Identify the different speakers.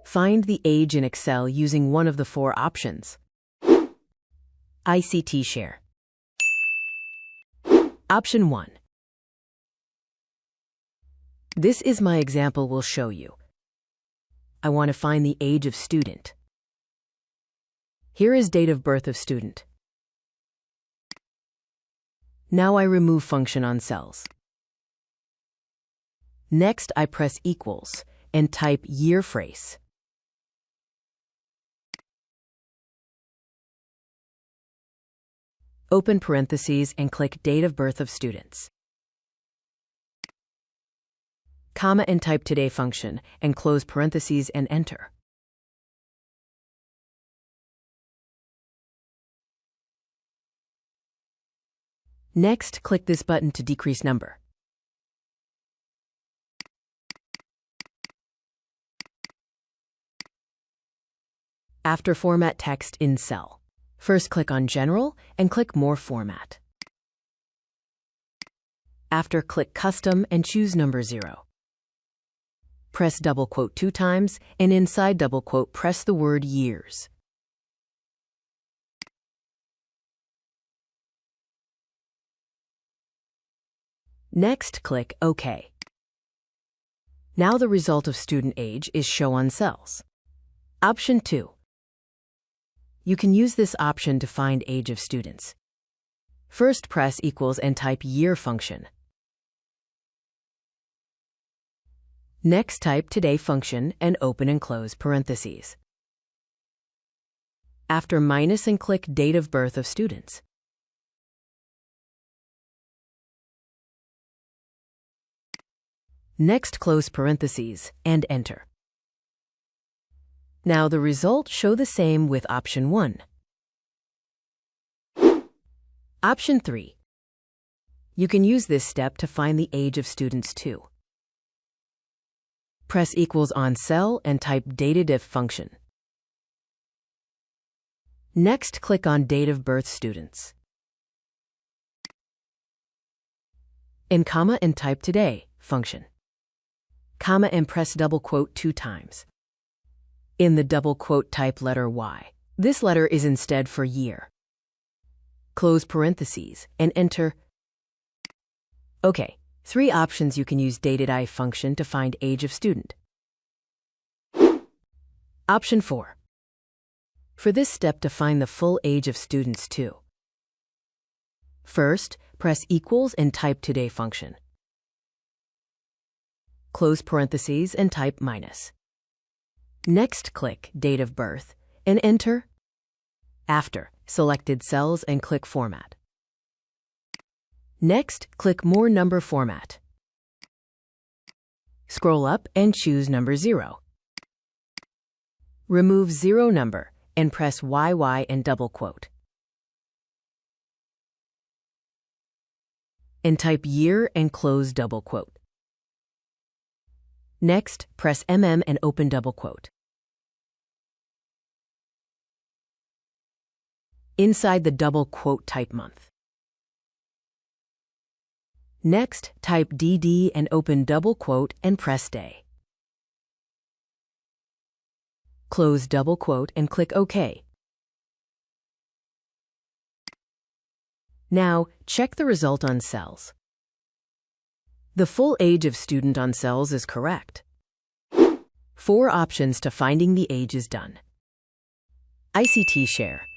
Speaker 1: Find the age in Excel using one of the 4 options. ICT Share. Option 1. This is my example will show you. I want to find the age of student. Here is date of birth of student. Now I remove function on cells. Next, I press equals and type Yearfrace. Open parentheses and click date of birth of students. Comma and type today function and close parentheses and enter. Next, click this button to decrease number. After format text in cell. First click on General and click More Format. After click Custom and choose number 0. Press double quote 2 times and inside double quote press the word years. Next click OK. Now the result of student age is show on cells. Option 2. You can use this option to find age of students. First press equals and type year function. Next type today function and open and close parentheses. After minus and click date of birth of students. Next close parentheses and enter. Now the results show the same with option 1. Option 3. You can use this step to find the age of students too. Press equals on cell and type Datedif function. Next click on date of birth students. In comma and type today function. Comma and press double quote 2 times. In the double quote type letter Y. This letter is instead for year. Close parentheses and enter. OK, 3 options you can use Datedif function to find age of student. Option 4. For this step to find the full age of students too. First, press equals and type today function. Close parentheses and type minus. Next click date of birth and enter. After, selected cells and click Format. Next, click More Number Format. Scroll up and choose number 0. Remove 0 number and press YY and double quote. And type year and close double quote. Next, press MM and open double quote. Inside the double quote type month. Next, type DD and open double quote and press day. Close double quote and click OK. Now, check the result on cells. The full age of student on cells is correct. 4 options to finding the age is done. ICT Share.